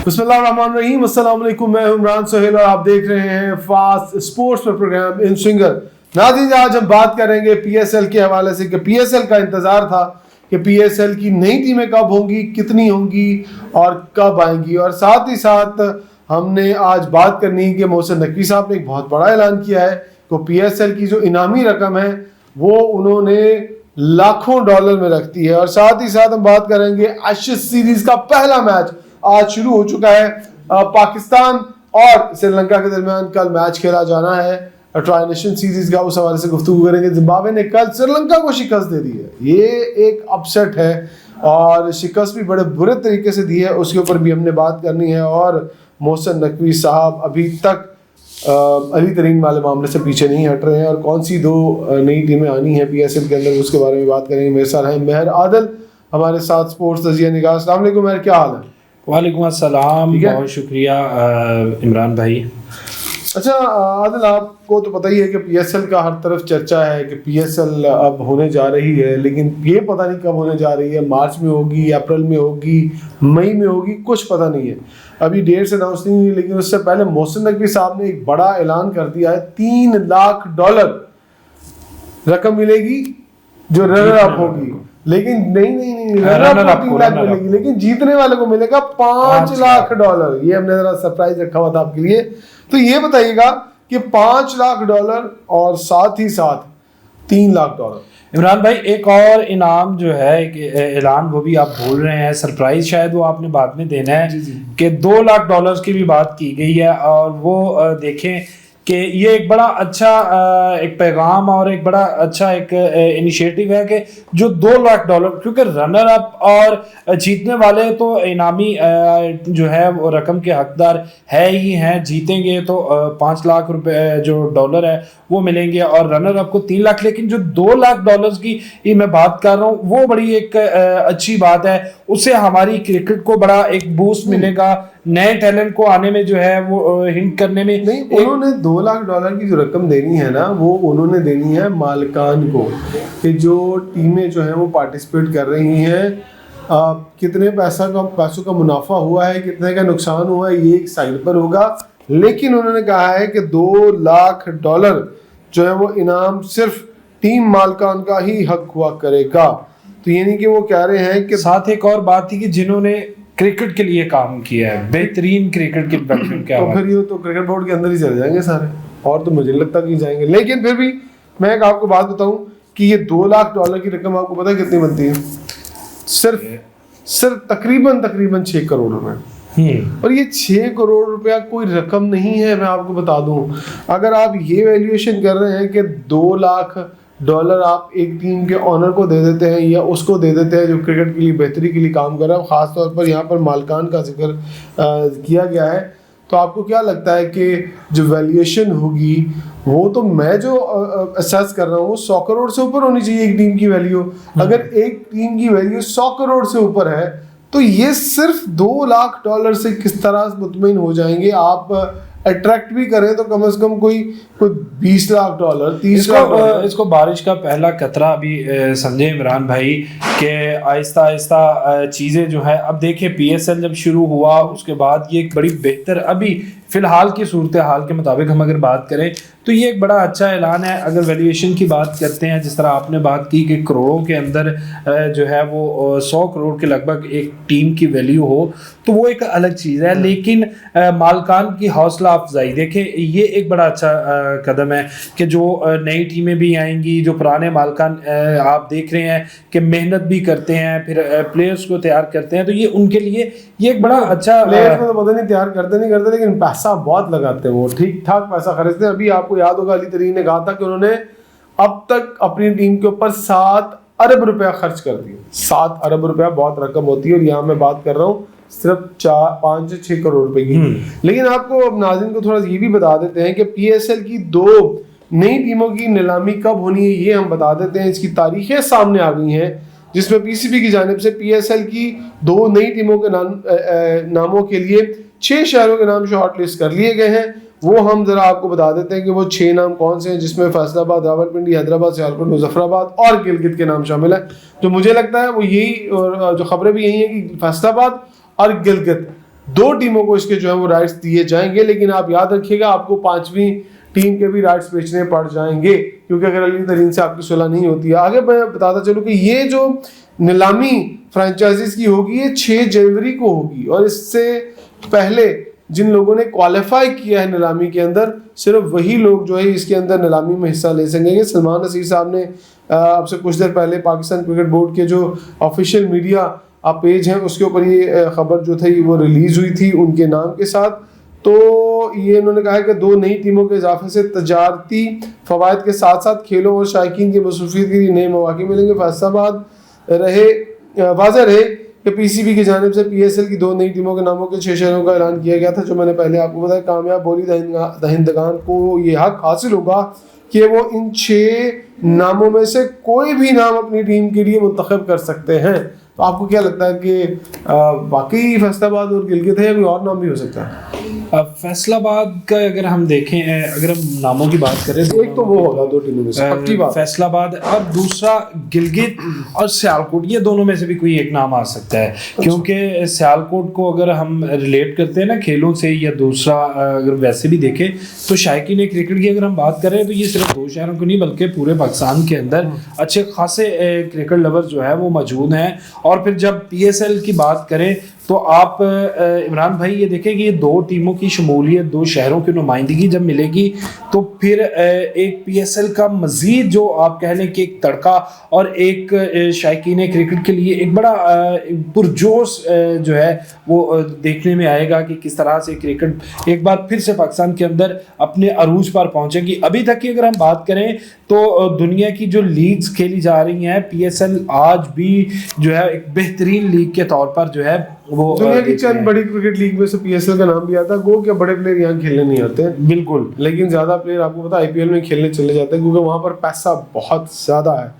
बिस्मिल्लाहिर्रहमानिर्रहीम, अस्सलाम वालेकुम। मैं इमरान सोहेल और आप देख रहे हैं फास्ट स्पोर्ट्स पर प्रोग्राम इन स्विंगर। नाज़रीन, आज हम बात करेंगे पीएसएल के हवाले से कि पीएसएल का इंतज़ार था कि पीएसएल की नई टीमें कब होंगी, कितनी होंगी और कब आएंगी। और साथ ही साथ हमने आज बात करनी है कि मोहसिन नकवी साहब ने एक बहुत बड़ा ऐलान किया है कि पीएसएल की जो इनामी रकम है वो उन्होंने लाखों डॉलर में रखती है। और साथ ही साथ हम बात करेंगे एशेज सीरीज का पहला मैच आज शुरू हो चुका है। पाकिस्तान और श्रीलंका के दरमियान कल मैच खेला जाना है ट्राई नेशन सीरीज का, उस हवाले से गुफ्तगू करेंगे। जिम्बाब्वे ने कल श्रीलंका को शिकस्त दे दी है, ये एक अपसेट है और शिकस्त भी बड़े बुरे तरीके से दी है, उसके ऊपर भी हमने बात करनी है। और मोहसिन नकवी साहब अभी तक अली तरीन वाले मामले से पीछे नहीं हट रहे हैं और कौन सी दो नई टीमें आनी हैं पीएसएल के अंदर, उसके बारे में बात करेंगे। मेरे साथ हैं महर आदिल, हमारे साथ स्पोर्ट्स तजिया निगाह। अस्सलाम वालेकुम महर, क्या हाल है? वालेकुम अस्सलाम, बहुत शुक्रिया इमरान भाई। अच्छा आदिल, आपको तो पता ही है कि पीएसएल का हर तरफ चर्चा है कि पीएसएल अब होने जा रही है, लेकिन ये पता नहीं कब होने जा रही है। मार्च में होगी, अप्रैल में होगी, मई में होगी, कुछ पता नहीं है। अभी डेट्स अनाउंस नहीं हुई, लेकिन उससे पहले मोहसिन नकवी साहब ने एक बड़ा ऐलान कर दिया है। $3 लाख रकम मिलेगी जो रनर अप होगी, लेकिन नहीं रनर अप 3 लाख मिलेगी, लेकिन जीतने वाले को मिलेगा $5 लाख। ये हमने जरा सरप्राइज रखा हुआ था आपके लिए। तो ये बताइएगा कि $5 लाख और साथ ही साथ $3 लाख। इमरान भाई, एक और इनाम जो है, एक ऐलान, वो भी आप भूल रहे हैं, सरप्राइज शायद वो आपने बाद में देना है कि $2 लाख की भी बात की गई है। और वो देखें कि ये एक बड़ा अच्छा एक पैगाम और एक बड़ा अच्छा एक इनिशिएटिव है कि जो $2 लाख, क्योंकि रनर अप और जीतने वाले तो इनामी जो है वो रकम के हकदार है ही हैं। जीतेंगे तो $5 लाख जो डॉलर है वो मिलेंगे और रनर अप को $3 लाख। लेकिन जो $2 लाख की मैं बात कर रहा हूँ, वो बड़ी एक अच्छी बात है। उससे हमारी क्रिकेट को बड़ा एक बूस्ट मिलेगा, नए टैलेंट को आने में जो है वो हिंट करने में। नहीं, उन्होंने $2 लाख की जो रकम देनी है ना, वो उन्होंने देनी है मालिकान को, कि जो टीमें जो है वो पार्टिसिपेट कर रही हैं, कितने पैसों का मुनाफा हुआ है, कितने का नुकसान हुआ है, ये एक साइड पर होगा। लेकिन उन्होंने कहा है कि $2 लाख जो है वो इनाम सिर्फ टीम मालिकान का ही हक हुआ करेगा। तो यानी कि वो कह रहे हैं कि साथ एक और बात थी कि जिन्होंने क्रिकेट के लिए काम किया है, बेहतरीन क्रिकेट के प्लेटफॉर्म क्या तो फिर ये तो क्रिकेट बोर्ड के अंदर ही चले जाएंगे सारे, और तो मुझे लगता कि जाएंगे। लेकिन फिर भी मैं एक आपको बात बताऊं कि ये $2 लाख की रकम आपको पता है कितनी बनती है? सिर्फ तकरीबन 6 करोड़ रुपए। और ये 6 करोड़ रुपया कोई रकम नहीं है, मैं आपको बता दूं। अगर आप ये वैल्यूएशन कर रहे हैं कि $2 लाख आप एक टीम के ऑनर को दे देते हैं या उसको दे देते हैं जो क्रिकेट के लिए बेहतरी के लिए काम कर रहा है, ख़ास तौर पर यहाँ पर मालिकान का जिक्र किया गया है, तो आपको क्या लगता है कि जो वैल्यूएशन होगी वो, तो मैं जो असेस कर रहा हूँ, 100 करोड़ से ऊपर होनी चाहिए एक टीम की वैल्यू। अगर एक टीम की वैल्यू 100 करोड़ से ऊपर है तो ये सिर्फ $2 लाख से किस तरह मुतमईन हो जाएंगे? आप अट्रैक्ट भी करें तो कम से कम कोई $20 लाख, 30 लाख। इसको बारिश का पहला कतरा अभी समझे इमरान भाई कि आहिस्ता आहिस्ता चीज़ें जो है, अब देखिए पीएसएल जब शुरू हुआ उसके बाद ये एक बड़ी बेहतर, अभी फ़िलहाल की सूरत हाल के मुताबिक हम अगर बात करें तो ये एक बड़ा अच्छा ऐलान है। अगर वैल्यूएशन की बात करते हैं, जिस तरह आपने बात की कि करोड़ों के अंदर जो है वो 100 करोड़ के लगभग एक टीम की वैल्यू हो, तो वो एक अलग चीज़ है। लेकिन मालिकान की हौसला अफजाई देखें, ये एक बड़ा अच्छा कदम है कि जो नई टीमें भी आएंगी, जो पुराने मालिकान आप देख रहे हैं कि मेहनत भी करते हैं, फिर प्लेयर्स को तैयार करते हैं, तो ये उनके लिए ये एक बड़ा अच्छा, प्लेयर्स को तो पता नहीं तैयार करते नहीं करते, लेकिन पैसा बहुत लगाते हैं, वो ठीक ठाक पैसा खर्चते हैं। अभी आपको याद होगा अली तरीन ने कहा था कि उन्होंने अब तक अपनी टीम के ऊपर $7 अरब खर्च कर दिए। $7 अरब बहुत रकम होती है, और यहाँ मैं बात कर रहा हूँ सिर्फ 5 से 6 करोड़ रुपए की। लेकिन आपको अब नाज़रीन को थोड़ा ये भी बता देते हैं कि पीएसएल की 2 नई टीमों की नीलामी कब होनी है, ये हम बता देते हैं। इसकी तारीखें सामने आ गई हैं, जिसमें पीसीबी की जानिब से पीएसएल की 2 नई टीमों के नामों के लिए 6 शहरों के नाम शॉर्ट लिस्ट कर लिए गए हैं। वो हम जरा आपको बता देते हैं कि वो 6 नाम कौन से हैं, जिसमें फैसलाबाद, रावलपिंडी, हैदराबाद, सियालकोट, मुजफ्फराबाद और गिलगित के नाम शामिल है। जो मुझे लगता है वो यही, और जो खबरें भी यही है कि फैसलाबाद और गिलगित 2 टीमों को इसके जो है वो राइट्स दिए जाएंगे, लेकिन आप याद रखिएगा आपको 5वीं टीम के भी राइट्स बेचने पड़ जाएंगे, क्योंकि अगर अली तरीन से आपकी सुलह नहीं होती है। आगे मैं बताता चलूँ कि ये जो नीलामी फ्रेंचाइजीज की होगी ये 6 जनवरी को होगी, और इससे पहले जिन लोगों ने क्वालिफाई किया है नीलामी के अंदर, सिर्फ वही लोग जो है इसके अंदर नीलामी में हिस्सा ले सकेंगे। सलमान नसीर साहब ने आपसे कुछ देर पहले पाकिस्तान क्रिकेट बोर्ड के जो ऑफिशियल मीडिया पेज हैं उसके ऊपर ये खबर जो थी वो रिलीज हुई थी उनके नाम के साथ। तो ये उन्होंने कहा है कि 2 नई टीमों के इजाफे से तजारती फवायद के साथ साथ खेलों और शायकीन की मसरूफियत के लिए नए मौके मिलेंगे। फैसलाबाद वाज़ह रहे कि पीसीबी की जानिब से पीएसएल की 2 नई टीमों के नामों के 6 शहरों का ऐलान किया गया था, जो मैंने पहले आपको बताया। कामयाब बोली दहिंदगान को ये हक हासिल होगा कि वो इन 6 नामों में से कोई भी नाम अपनी टीम के लिए मुंतखब कर सकते हैं। तो आपको क्या लगता है कि वाकई फैसलाबाद और गिलगित है या कोई और नाम भी हो सकता है? फैसलाबाद का अगर हम देखें, अगर हम नामों की बात करें, एक तो वो होगा 2 टीमों में से पक्की बात, फैसलाबाद, और दूसरा गिलगित और सियालकोट, ये दोनों में से भी कोई एक नाम आ सकता है। क्योंकि सियालकोट को अगर हम रिलेट करते हैं ना खेलों से, या दूसरा अगर वैसे भी देखें तो शायकीन क्रिकेट की अगर हम बात करें तो ये सिर्फ 2 शहरों को नहीं बल्कि पूरे पाकिस्तान के अंदर अच्छे खासे क्रिकेट लवर जो है वो मौजूद हैं। और फिर जब पीएसएल की बात करें तो आप इमरान भाई ये देखें कि ये 2 टीमों की शमूलियत, 2 शहरों की नुमाइंदगी जब मिलेगी तो फिर एक पीएसएल का मज़ीद जो आप कह लें कि एक तड़का और एक शायकीन क्रिकेट के लिए एक बड़ा पुरजोश जो है वो देखने में आएगा कि किस तरह से क्रिकेट एक बार फिर से पाकिस्तान के अंदर अपने अरूज पर पहुंचेगी। अभी तक की अगर हम बात करें तो दुनिया की जो लीग्स खेली जा रही हैं, पीएसएल आज भी जो है एक बेहतरीन लीग के तौर पर जो है वो दुनिया की चंद बड़ी क्रिकेट लीग में से पीएसएल का नाम भी आता है। गो क्या बड़े प्लेयर यहाँ खेलने नहीं आते हैं बिल्कुल, लेकिन ज्यादा प्लेयर आपको पता आईपीएल में खेलने चले जाते हैं क्योंकि वहां पर पैसा बहुत ज्यादा है।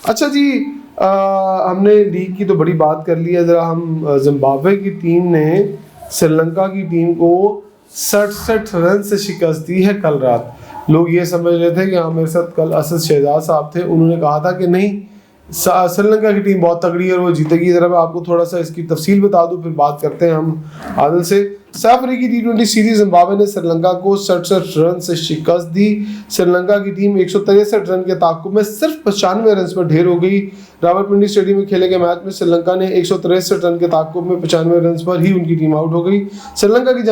अच्छा जी, हमने लीग की तो बड़ी बात कर ली है। जरा हम जिम्बाब्वे की टीम ने श्रीलंका की टीम को 67 रन से शिकस्त दी है कल रात। लोग ये समझ रहे थे कि हाँ, मेरे साथ कल असद शहजाद साहब थे, उन्होंने कहा था कि नहीं श्रीलंका की टीम बहुत तगड़ी है और वो जीतेगी। जरा मैं आपको थोड़ा सा इसकी तफसील बता दूं, फिर बात करते हैं हम आदिल से। साफ अफ्रीकी T20 सीरीज जिम्बाब्वे ने श्रीलंका को 67 रन से शिकस्त दी। श्रीलंका की टीम 163 रन के ताक़ुब में सिर्फ 95 रन पर ढेर हो गई। रावलपिंडी स्टेडियम में खेले गए मैच में श्रीलंका ने 163 रन के ताक़ुब में 95 रन पर ही उनकी टीम आउट हो गई। श्रीलंका की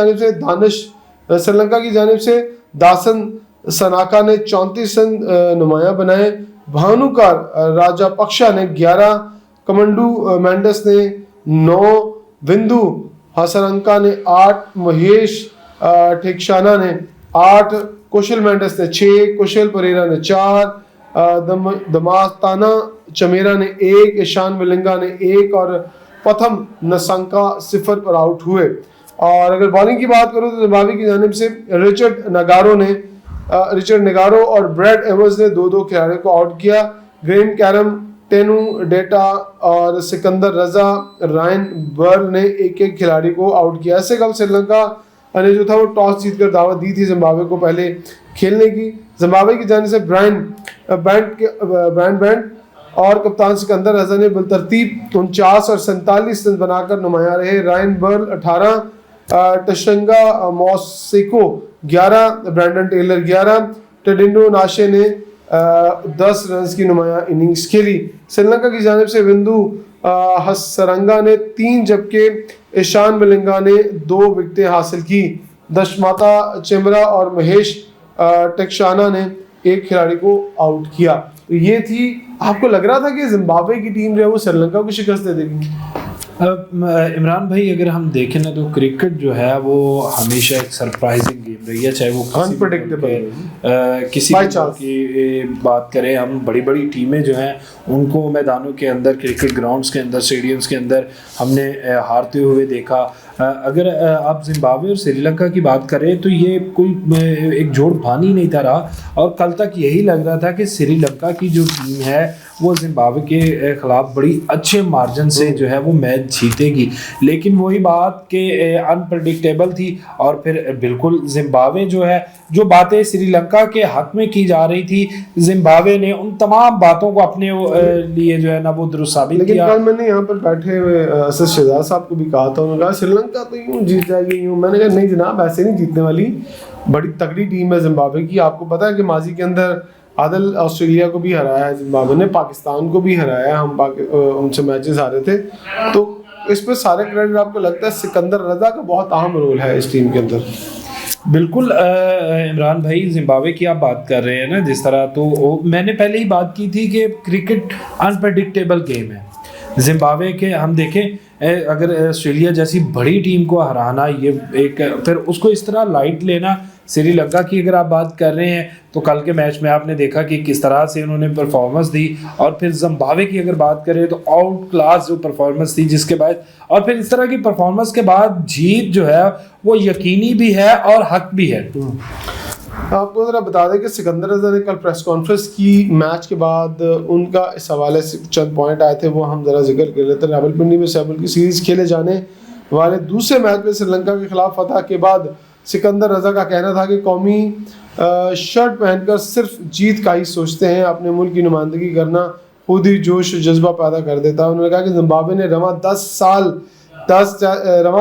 जानिब से दासन सनाका ने 34 रन नुमाया बनाए। भानुकार राजापक्षा ने 11, कमंडू मेंडस ने 9, बिंदु हसरंका ने 8, महेश ठेक्शाना ने 8, कुशल मेंडस ने 6, कुशल परेरा ने 4, दमास्ताना चमेरा ने 1, ईशान मिलिंगा ने 1 और प्रथम नसंका 0 पर आउट हुए। और अगर बॉलिंग की बात करूं तो जिम्बाब्वे की जानिब से रिचर्ड नेगारो और ब्रैड एवर्स ने 2-2 खिलाड़ियों को आउट किया। ग्रेम कैरम, टेनू डेटा और सिकंदर रजा, रायन बर्ल ने 1-1 खिलाड़ी को आउट किया। ऐसे कल श्रीलंका ने जो था वो टॉस जीतकर दावत दी थी जिम्बाब्वे को पहले खेलने की। जिम्बाब्वे की जानिब से ब्रायन बैंड और कप्तान सिकंदर रजा ने बिलतरतीब 49 और 47 रन बनाकर नुमाया रहे। रायन बर्ल 18, टशंगा मॉसिको 11, ब्रैंडन टेलर 11, टेडिंडो नाशे ने 10 रन की नुमाया इनिंग्स खेली। श्रीलंका की जानिब से बिंदु हसरंगा ने 3 जबकि ईशान मिलिंगा ने 2 विकेटें हासिल की। दशमाता चेमरा और महेश टेक्शाना ने 1 खिलाड़ी को आउट किया। तो ये थी, आपको लग रहा था कि जिम्बाब्वे की टीम जो है वो श्रीलंका को शिकस्त दे देगी? इमरान भाई अगर हम देखें ना तो क्रिकेट जो है वो हमेशा एक सरप्राइजिंग गेम रही है, चाहे वो अनप्रेडिक्टेबल किसी की बात करें। हम बड़ी बड़ी टीमें जो हैं उनको मैदानों के अंदर, क्रिकेट ग्राउंड्स के अंदर, स्टेडियम्स के अंदर हमने हारते हुए देखा। अगर आप जिम्बाब्वे और श्रीलंका की बात करें तो ये कोई एक जोड़ बानी नहीं था रहा, और कल तक यही लग रहा था कि श्रीलंका की जो टीम है वो जिम्बाब्वे के खिलाफ बड़ी अच्छे मार्जिन से जो है वो मैच जीतेगी, लेकिन वही बात कि अनप्रडिक्टेबल थी। और फिर बिल्कुल जिम्बाब्वे जो है, जो बातें श्रीलंका के हक में की जा रही थी, जिम्बाब्वे ने उन तमाम बातों को अपने लिए जो है ना वो दुरुस्त साबित किया। लेकिन कल मैंने यहाँ पर बैठे हुए असद शहजाद साहब को भी कहा था, उन्होंने कहा श्रीलंका तो यूं जीत जाएगी यूं। मैंने कहा नहीं जनाब, ऐसे नहीं जीतने वाली, बड़ी तगड़ी टीम है जिम्बाब्वे की। आपको पता है कि माजी के अंदर आदल ऑस्ट्रेलिया को भी हराया है जिम्बाब्वे ने, पाकिस्तान को भी हराया है, हम उनसे मैचेस हारे थे। तो इस पर सारे क्रेडिट आपको लगता है सिकंदर रजा का बहुत अहम रोल है इस टीम के अंदर? बिल्कुल इमरान भाई, जिम्बाब्वे की आप बात कर रहे हैं ना जिस तरह, तो मैंने पहले ही बात की थी कि क्रिकेट अनप्रडिक्टेबल गेम है। जिम्बाब्वे के हम देखें, अगर ऑस्ट्रेलिया जैसी बड़ी टीम को हराना, ये एक फिर उसको इस तरह लाइट लेना। श्रीलंका की अगर आप बात कर रहे हैं तो कल के मैच में आपने देखा कि किस तरह से उन्होंने परफॉर्मेंस दी, और फिर जिम्बाब्वे की अगर बात करें तो आउट क्लास जो परफॉर्मेंस थी, जिसके बाद और फिर इस तरह की परफॉर्मेंस के बाद जीत जो है वो यकीनी भी है और हक भी है। आपको ज़रा बता दें कि सिकंदर रजा ने कल प्रेस कॉन्फ्रेंस की मैच के बाद, उनका इस हवाले से चंद पॉइंट आए थे, वो हम ज़रा जिक्र कर लेते हैं। रावलपिंडी में सहबुल की सीरीज़ खेले जाने वाले दूसरे मैच में श्रीलंका के खिलाफ फतह के बाद सिकंदर रजा का कहना था कि कौमी शर्ट पहनकर सिर्फ जीत का ही सोचते हैं, अपने मुल्क की नुमाइंदगी करना खुद ही जोश जज्बा पैदा कर देता है। उन्होंने कहा कि जिम्बाब्वे ने रवा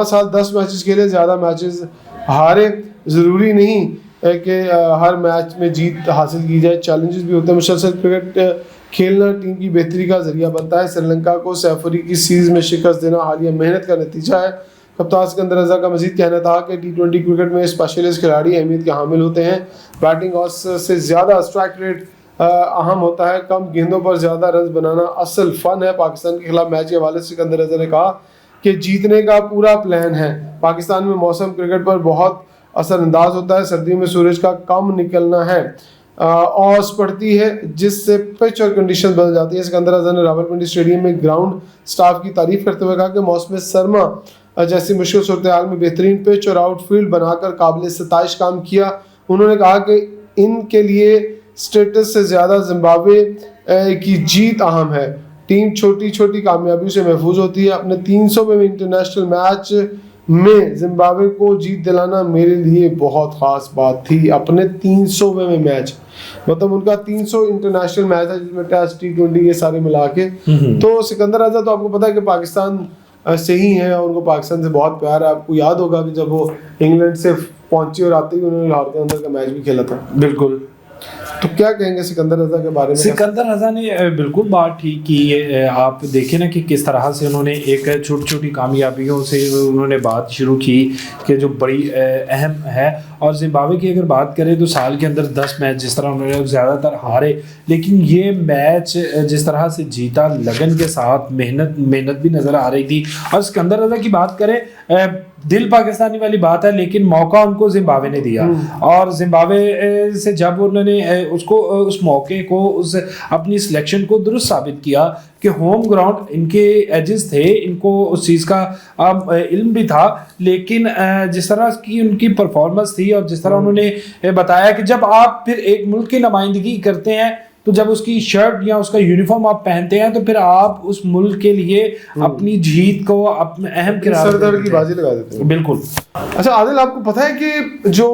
साल 10 मैचेस खेले, ज़्यादा मैचेस हारे, ज़रूरी नहीं कि हर मैच में जीत हासिल की जाए, चैलेंजेस भी होते हैं। मुसलसल क्रिकेट खेलना टीम की बेहतरी का जरिया बनता है। श्रीलंका को सैफरी की सीरीज में शिकस्त देना हालिया मेहनत का नतीजा है। कप्तान सिकंदर रजा का मजीद कहना था कि T20 क्रिकेट में स्पेशलिस्ट खिलाड़ी अहमियत के हामिल होते हैं। बैटिंग से ज़्यादा स्ट्राइक रेट अहम होता है, कम गेंदों पर ज़्यादा रन बनाना असल फन है। पाकिस्तान के खिलाफ मैच के हवाले से सिकंदर रजा ने कहा कि जीतने का पूरा प्लान है। पाकिस्तान में मौसम क्रिकेट पर बहुत असरअंदाज होता है, सर्दियों में सूरज का कम निकलना है औस पड़ती है, जिससे पिच और कंडीशन बदल जाती है। सिकंदर रजा ने रावलपिंडी स्टेडियम में ग्राउंड स्टाफ की तारीफ करते हुए कहा कि मौसम सरमा जैसी मुश्किल सूरत हाल में बेहतरीन पिच और आउटफील्ड बनाकर काबिल सताइश काम किया। उन्होंने कहा कि इनके लिए स्टेटस से ज़्यादा जिम्बाब्वे की जीत अहम है। टीम छोटी छोटी कामयाबियों से महफूज होती है। अपने 300वें इंटरनेशनल मैच में जिम्बाब्वे को जीत दिलाना मेरे लिए बहुत ख़ास बात थी। अपने 300वें मैच, मतलब उनका 300 इंटरनेशनल मैच है, जिसमें टेस्ट T20 ये सारे मिला के। तो सिकंदर रजा तो आपको पता है कि पाकिस्तान से ही है और उनको पाकिस्तान से बहुत प्यार है। आपको याद होगा कि जब वो इंग्लैंड से पहुंची और आते ही उन्होंने लाहौर के अंदर का मैच भी खेला था। बिल्कुल। तो क्या कहेंगे सिकंदर रजा के बारे में? सिकंदर रजा ने बिल्कुल बात ठीक की है। आप देखें ना कि किस तरह से उन्होंने एक छोटी छोटी कामयाबियों से उन्होंने बात शुरू की कि जो बड़ी अहम है। और जिम्बाब्वे की अगर बात करें तो साल के अंदर 10 मैच जिस तरह उन्होंने ज़्यादातर हारे, लेकिन ये मैच जिस तरह से जीता, लगन के साथ मेहनत भी नज़र आ रही थी। और सिकंदर रजा की बात करें, दिल पाकिस्तानी वाली बात है, लेकिन मौका उनको जिम्बाब्वे ने दिया। और जिम्बाब्वे से जब उन्होंने उसको उस मौके को, उस अपनी सिलेक्शन को दुरुस्त साबित किया कि होम ग्राउंड इनके एजेस थे, इनको उस चीज़ का इल्म भी था, लेकिन जिस तरह की उनकी परफॉर्मेंस थी और जिस तरह उन्होंने बताया कि जब आप फिर एक मुल्क की नुमाइंदगी करते हैं तो जब उसकी शर्ट या उसका यूनिफॉर्म आप पहनते हैं तो फिर आप उस मुल्क के लिए अपनी जीत को अपने अहम सरदार की बाजी लगा देते हैं। बिल्कुल। अच्छा आदिल, आपको पता है कि जो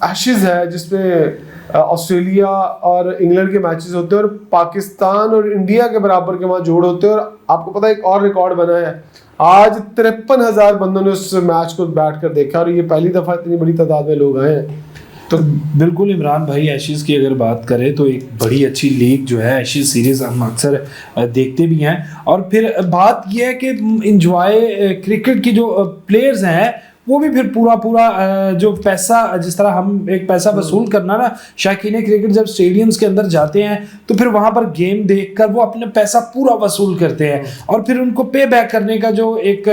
एशेज है जिसमें ऑस्ट्रेलिया और इंग्लैंड के मैचेस होते हैं और पाकिस्तान और इंडिया के बराबर के वहाँ जोड़ होते हैं, और आपको पता है एक और रिकॉर्ड बना है, आज 53,000 बंदों ने उस मैच को बैठ कर देखा और ये पहली दफ़ा इतनी बड़ी तादाद में लोग आए हैं। तो बिल्कुल इमरान भाई, एशेज़ की अगर बात करें तो एक बड़ी अच्छी लीग जो है एशेज़ सीरीज़ हम अक्सर देखते भी हैं। और फिर बात यह है कि इंजॉय क्रिकेट की जो प्लेयर्स हैं वो भी फिर पूरा जो पैसा, जिस तरह हम एक पैसा वसूल करना ना, शायकीन क्रिकेट जब स्टेडियम्स के अंदर जाते हैं तो फिर वहाँ पर गेम देखकर वो अपना पैसा पूरा वसूल करते हैं और फिर उनको पे बैक करने का जो एक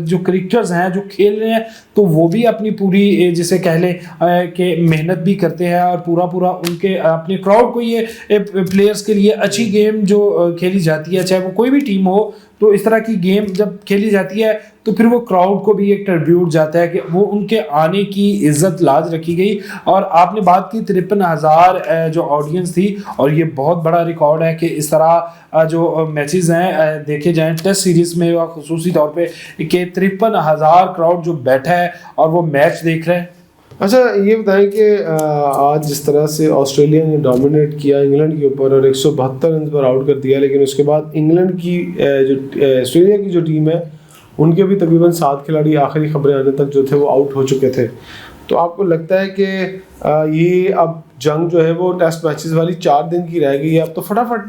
जो क्रिकेटर्स हैं जो खेल रहे हैं तो वो भी अपनी पूरी जिसे कह लें कि मेहनत भी करते हैं और पूरा उनके अपने क्राउड को ये प्लेयर्स के लिए अच्छी गेम जो खेली जाती है, चाहे वो कोई भी टीम हो, तो इस तरह की गेम जब खेली जाती है तो फिर वो क्राउड को भी एक ट्रिब्यूट जाता है कि वो उनके आने की इज्जत लाज रखी गई। और आपने बात की 53,000 जो ऑडियंस थी, और ये बहुत बड़ा रिकॉर्ड है कि इस तरह जो मैचेस हैं देखे जाएं टेस्ट सीरीज में और खुसूसी तौर पे कि 53,000 क्राउड जो बैठा है और वो मैच देख रहे हैं। अच्छा ये बताएं कि आज जिस तरह से ऑस्ट्रेलिया ने डोमिनेट किया इंग्लैंड के ऊपर और 172 रन पर आउट कर दिया, लेकिन उसके बाद इंग्लैंड की जो ऑस्ट्रेलिया की जो टीम है उनके भी तकरीबन 7 खिलाड़ी आखिरी खबरें आने तक जो थे वो आउट हो चुके थे। तो आपको लगता है कि ये अब जंग जो है वो टेस्ट मैचेस वाली 4 दिन की रह गई है, अब तो फटाफट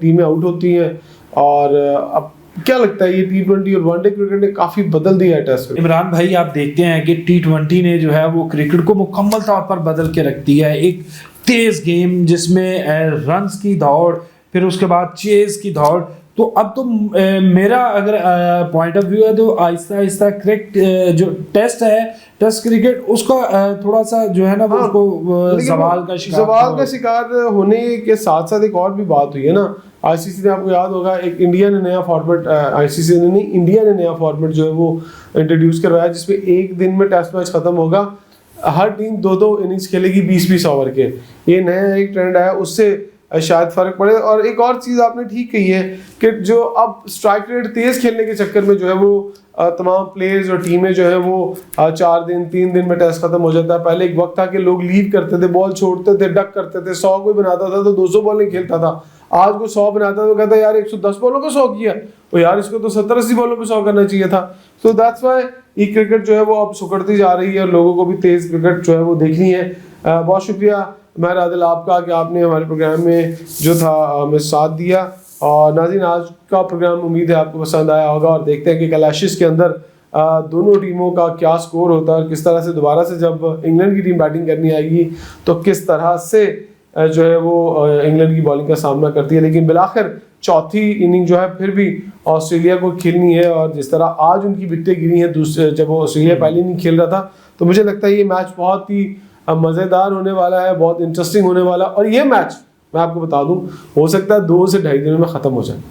टीमें आउट होती हैं, और अब क्या लगता है ये T20 और वनडे क्रिकेट ने काफी बदल दिया है टेस्ट में? इमरान भाई आप देखते हैं कि T20 ने जो है वो क्रिकेट को मुकम्मल तौर पर बदल के रख दिया है। एक तेज गेम जिसमें रन्स की दौड़, फिर उसके बाद चेज की दौड़। तो अब तो मेरा अगर पॉइंट ऑफ व्यू है तो आहिस्ता आहिस्ता क्रिकेट जो टेस्ट है, टेस्ट क्रिकेट उसका थोड़ा सा जो है ना वो उसको सवाल का शिकार होने के साथ साथ एक और भी बात हुई है ना। आईसीसी ने, आपको याद होगा, एक इंडिया ने नया फॉर्मेट, आईसीसी ने नहीं, इंडिया ने नया फॉर्मेट जो है वो इंट्रोड्यूस करवाया, जिसमें एक दिन में टेस्ट मैच खत्म होगा, हर टीम 2-2 इनिंग्स खेलेगी 20-20 ओवर के। ये नया एक ट्रेंड आया, उससे शायद फर्क पड़े। और एक और चीज़ आपने ठीक कही है कि जो अब स्ट्राइक रेट तेज खेलने के चक्कर में जो है वो तमाम प्लेयर्स और टीमें जो है वो 4 दिन 3 दिन में टेस्ट खत्म हो जाता है। पहले एक वक्त था कि लोग लीव करते थे, बॉल छोड़ते थे, डक करते थे, 100 कोई बनाता था तो 200 बॉल नहीं खेलता था। आज को 100 बनाता तो कहता यार 110 बॉलों पे 100 किया, तो यार इसको तो 70-80 बॉलों पे 100 करना चाहिए था। तो दैट्स व्हाई ये क्रिकेट जो है वो अब सुकड़ती जा रही है और लोगों को भी तेज क्रिकेट जो है वो देखनी है। बहुत शुक्रिया महर आदिल आपका कि आपने हमारे प्रोग्राम में जो था हमें साथ दिया। और नाज़रीन, आज का प्रोग्राम उम्मीद है आपको पसंद आया होगा, और देखते हैं कि कल एशेज के अंदर दोनों टीमों का क्या स्कोर होता है और किस तरह से दोबारा से जब इंग्लैंड की टीम बैटिंग करनी आएगी तो किस तरह से जो है वो इंग्लैंड की बॉलिंग का सामना करती है। लेकिन बिलाखिर चौथी इनिंग जो है फिर भी ऑस्ट्रेलिया को खेलनी है, और जिस तरह आज उनकी विकेटें गिरी हैं दूसरे, जब वो ऑस्ट्रेलिया पहली इनिंग खेल रहा था, तो मुझे लगता है ये मैच बहुत ही मज़ेदार होने वाला है, बहुत इंटरेस्टिंग होने वाला। और ये मैच मैं आपको बता दूं हो सकता है 2 से ढाई दिनों में ख़त्म हो जाए।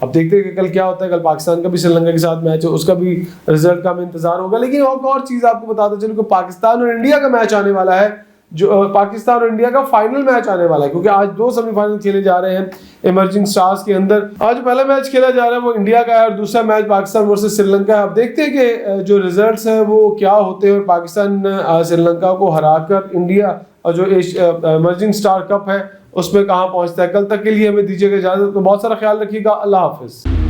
अब देखते हैं कि कल क्या होता है। कल पाकिस्तान का भी श्रीलंका के साथ मैच है, उसका भी रिजल्ट का हमें इंतजार होगा। लेकिन और चीज़ आपको बताता चलूँ कि पाकिस्तान और इंडिया का मैच आने वाला है, जो पाकिस्तान और इंडिया का फाइनल मैच आने वाला है, क्योंकि आज 2 सेमीफाइनल खेले जा रहे हैं इमर्जिंग स्टार्स के अंदर। आज पहला मैच खेला जा रहा है वो इंडिया का है और दूसरा मैच पाकिस्तान वर्सेस श्रीलंका है। अब देखते हैं कि जो रिजल्ट्स हैं वो क्या होते हैं, और पाकिस्तान श्रीलंका को हराकर इंडिया और जो इमर्जिंग स्टार कप है उसमें कहाँ पहुंचता है। कल तक के लिए हमें दीजिएगा इजाजत, तो बहुत सारा ख्याल रखिएगा। अल्लाह हाफिज।